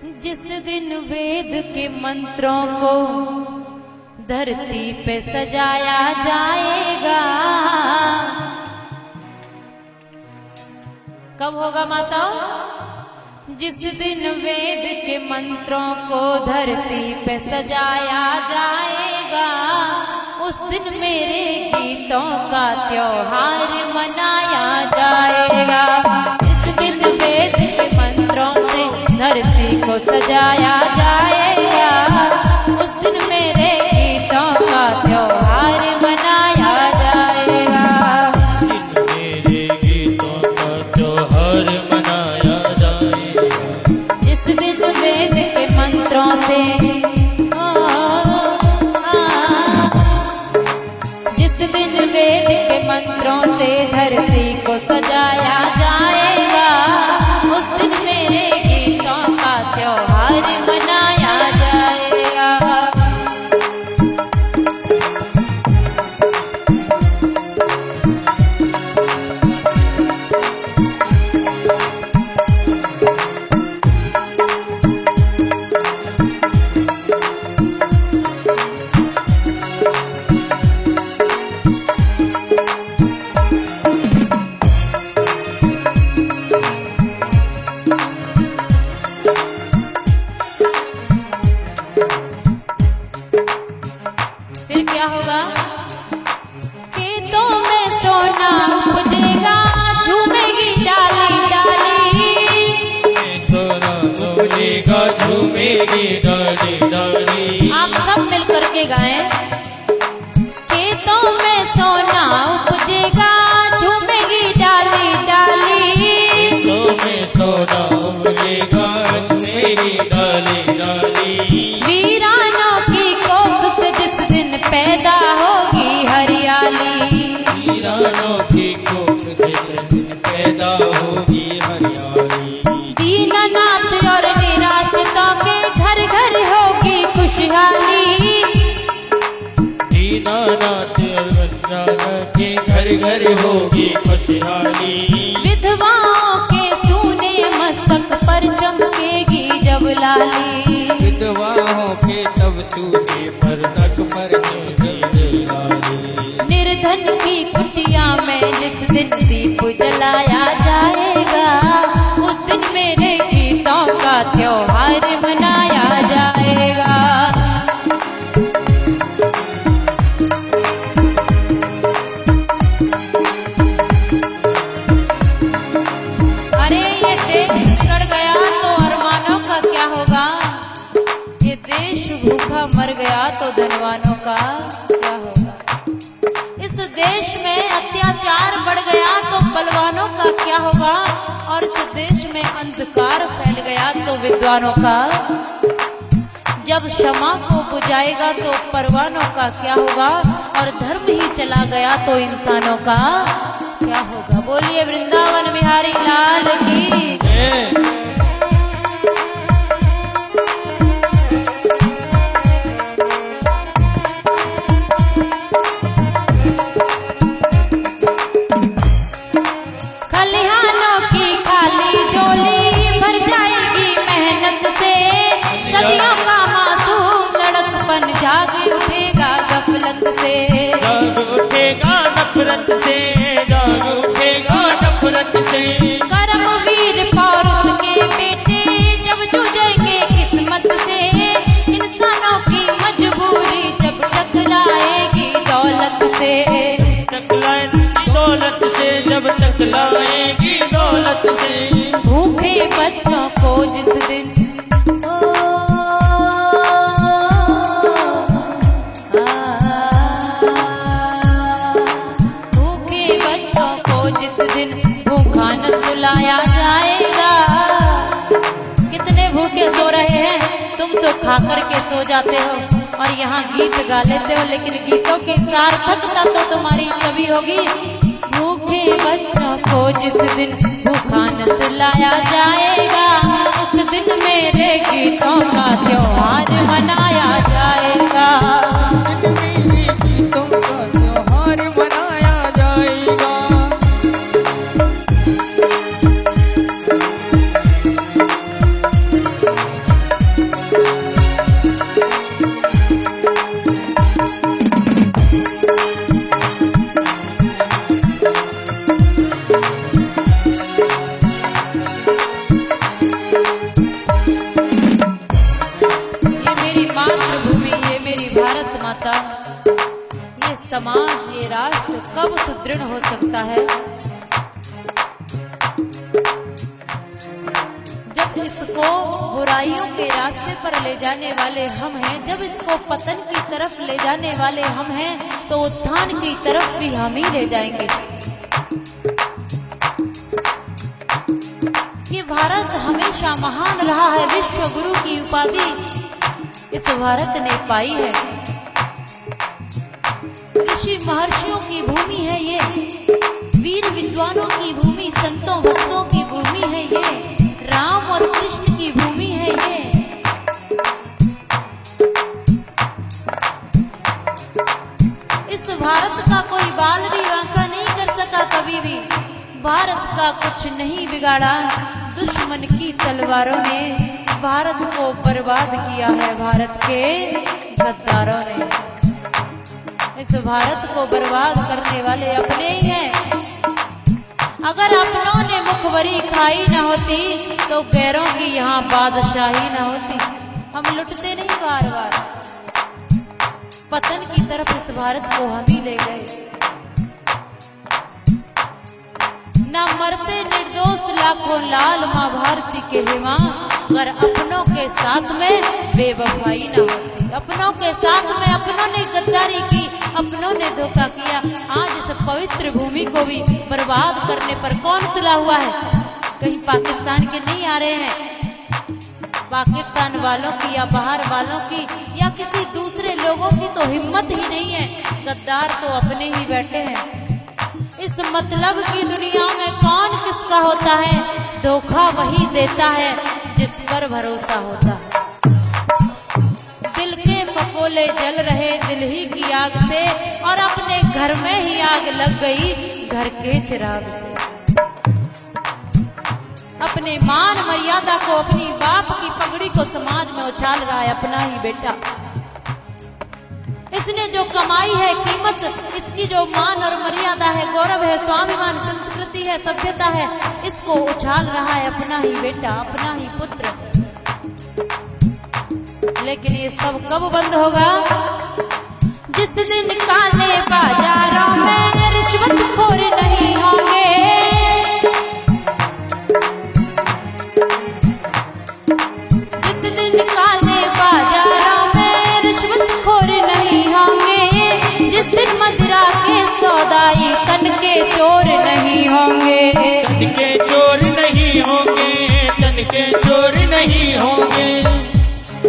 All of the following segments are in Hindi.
जिस दिन वेद के मंत्रों को धरती पे सजाया जाएगा, कब होगा माताओं? जिस दिन वेद के मंत्रों को धरती पे सजाया जाएगा, उस दिन मेरे गीतों का त्योहार मनाया जाएगा। जिस दिन वेद के मंत्रों से धरती को सजाया जाएगा, उस दिन मेरे गीतों का त्योहार मनाया जाएगा। मेरे गीतों का त्योहार मनाया जाएगा। जिस दिन वेद के मंत्रों से जिस दिन वेद के मंत्रों से धरती को सजाया जाएगा, उस दिन मेरे गीतों का त्योहार मनाया जाएगा। फिर क्या होगा? खेतों में सोना उपजेगा, झूमेगी डाली डाली। सोना उपजेगा, झूमेगी डाली डाली। आप सब मिल करके गाएं। खेतों में सोना उपजेगा, झूमेगी डाली डाली। खेतों में सोना उपजेगा, झूमेगी डाली डाली। वीरानों की कोख से जिस दिन पैदा होगी हरियाली, वीरानों की कोख से जिस दिन पैदा होगी हरियाली। दीननाथ और निराश्रितों के घर घर होगी खुशहाली। दीनानाथ और वंदना के घर घर होगी खुशहाली। विधवाओं के सूने मस्तक पर चमकेगी जब लाली। विधवाओं के तब सूने मस्तक पर चमकेगी लाली। निर्धन की कुटिया में जिस दिन दीप जलाया जाएगा, उस दिन मेरे गीतों का त्योहार मनाया जाएगा। अरे ये देश बिगड़ गया तो अरमानों का क्या होगा? ये देश भूखा मर गया तो धनवानों का क्या होगा? इस देश में अत्याचार बढ़ गया तो बलवानों का क्या होगा? और इस देश में अंधकार फैल गया तो विद्वानों का। जब क्षमा को बुझाएगा तो परवानों का क्या होगा? और धर्म ही चला गया तो इंसानों का क्या होगा? बोलिए वृंदावन बिहारी लाल की। खलिहानों की खाली झोली भर जाएगी मेहनत से, सदियों का मासूम लड़कपन जाग उठेगा गफलत से। जाग उठेगा नफरत से, जाग उठेगा नफरत से। कर्मवीर पौरुष के बेटे जब जूझेंगे किस्मत से, इंसानों की मजबूरी जब टकराएगी दौलत से। टकराएगी दौलत से, जब टकराएगी दौलत से। भूखे बच्चों को जिस दिन भूखे बच्चों को जिस दिन भूखा न सुलाया जाएगा। कितने भूखे सो रहे हैं? तुम तो खा करके सो जाते हो और यहाँ गीत गा लेते हो, लेकिन गीतों की सार्थकता तो तुम्हारी तभी होगी। भूखे बच्चों को जिस दिन भूखा न सुलाया जाएगा, उस दिन मेरे गीतों का त्योहार मनाया जाएगा। मेरे गीतों का त्योहार मनाया जाएगा। बुराइयों के रास्ते पर ले जाने वाले हम हैं, जब इसको पतन की तरफ ले जाने वाले हम हैं, तो उत्थान की तरफ भी हम ही ले जाएंगे। ये भारत हमेशा महान रहा है, विश्व गुरु की उपाधि इस भारत ने पाई है। ऋषि महर्षियों की भूमि है ये, वीर विद्वानों की भूमि, संतों भक्तों की भूमि है ये, राम और कृष्ण की भूमि है ये। इस भारत का कोई बाल भी वांका नहीं कर सका कभी भी। भारत का कुछ नहीं बिगाड़ा, दुश्मन की तलवारों ने भारत को बर्बाद किया है, भारत के गद्दारों ने। इस भारत को बर्बाद करने वाले अपने ही हैं। अगर अपनों ने मुखबरी खाई न होती तो गैरों की यहाँ बादशाही न होती। हम लुटते नहीं बार बार, पतन की तरफ इस भारत को हम ही ले गए। न मरते निर्दोष लाखों लाल माँ भारती के हिमा, अगर अपनों के साथ में बेवफाई न होती। अपनों के साथ में अपनों ने गद्दारी की, अपनों ने धोखा किया। आज इस पवित्र भूमि को भी बर्बाद करने पर कौन तुला हुआ है? कहीं पाकिस्तान के नहीं आ रहे हैं। पाकिस्तान वालों की या बाहर वालों की या किसी दूसरे लोगों की तो हिम्मत ही नहीं है। गद्दार तो अपने ही बैठे हैं। इस मतलब की दुनिया में कौन किसका होता है? धोखा वही देता है जिस पर भरोसा होता है। दिल के फफोले जल रहे दिल ही की आग से, और अपने घर में ही आग लग गई घर के चिराग से। अपने मान मर्यादा को, अपनी बाप की पगड़ी को समाज में उछाल रहा है अपना ही बेटा। इसने जो कमाई है कीमत, इसकी जो मान और मर्यादा है, गौरव है, स्वाभिमान, संस्कृति है, सभ्यता है, इसको उछाल रहा है अपना ही बेटा, अपना ही पुत्र। लेकिन ये सब कब बंद होगा? जिस दिन काले बाजारों में रिश्वतखोर नहीं होंगे, जिस दिन काले बाजारों में रिश्वतखोर नहीं होंगे, जिस दिन मदिरा के सौदाई तन के चोर नहीं होंगे, तन के चोर नहीं होंगे, तन के चोर नहीं होंगे।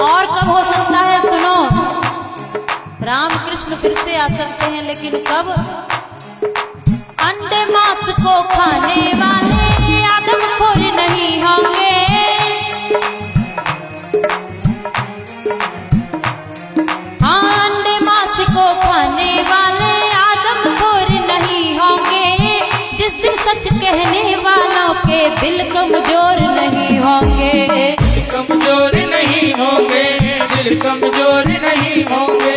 और कब हो सकता है? सुनो, राम कृष्ण फिर से आ सकते हैं, लेकिन कब? अंडे मांस को खाने वाले आदमखोर नहीं होंगे, हाँ, अंडे मांस को खाने वाले आदमखोर नहीं होंगे। जिस दिन सच कहने वालों के दिल कमजोर नहीं होंगे, कमजोर नहीं होंगे, दिल कमजोर नहीं होंगे।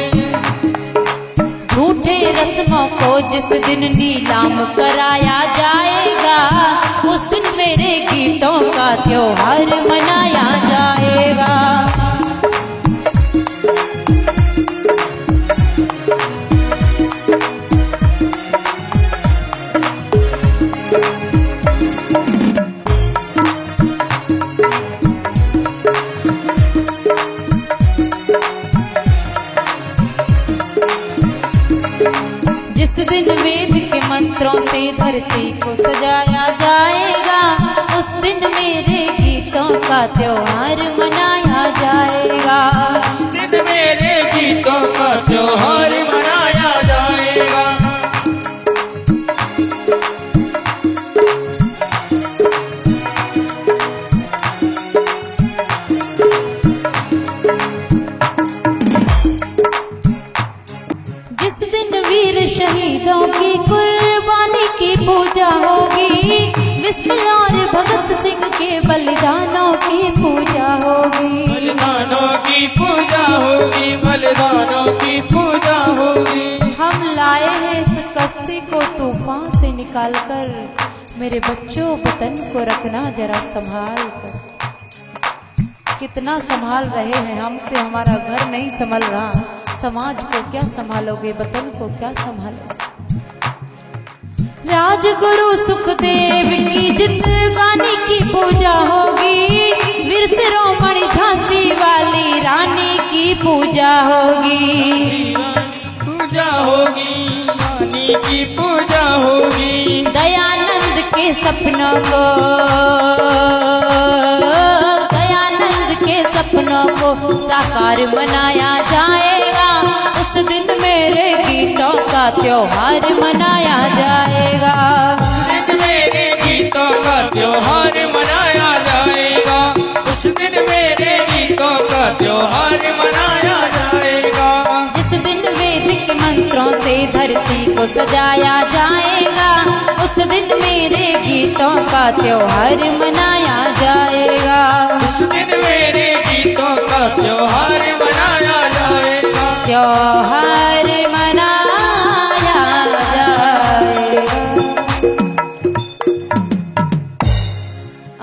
झूठे रस्मों को जिस दिन नीलाम कराया जाएगा, उस दिन मेरे गीतों का त्योहार मनाया जाएगा। जिस दिन वेद के मंत्रों से धरती को सजाया जाएगा, उस दिन मेरे गीतों का त्योहार मनाया जाएगा। उस दिन मेरे गीतों का त्योहार मनाया जाएगा। जिस दिन वीर शहीदों की कुर्बानी की पूजा होगी, बिस्मिल और भगत सिंह के बलिदानों की पूजा होगी, बलिदानों की पूजा होगी, बलिदानों की पूजा होगी। हम लाए हैं इस कश्ती को तूफान से निकालकर, मेरे बच्चों वतन को रखना जरा संभाल कर। कितना संभाल रहे हैं, हमसे हमारा घर नहीं संभल रहा। समाज को क्या संभालोगे, वतन को क्या संभालोगे? राजगुरु सुखदेव की जिंदगानी की पूजा होगी, वीर शिरोमणि झांसी वाली रानी की पूजा होगी। पूजा होगी, रानी की पूजा होगी। दयानंद के सपनों को, दयानंद के सपनों को साकार बनाया जाएगा। उस दिन मेरे गीतों का त्योहार मनाया जाएगा। उस दिन मेरे गीतों का त्योहार मनाया जाएगा। उस दिन मेरे गीतों का त्योहार मनाया जाएगा। जिस दिन वैदिक मंत्रों से धरती को सजाया जाएगा, उस दिन मेरे गीतों का त्योहार मनाया जाएगा। उस दिन मेरे गीतों का त्योहार मनाया जाएगा। त्योहार मनाया जाएगा।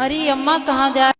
अरे अम्मा कहाँ जा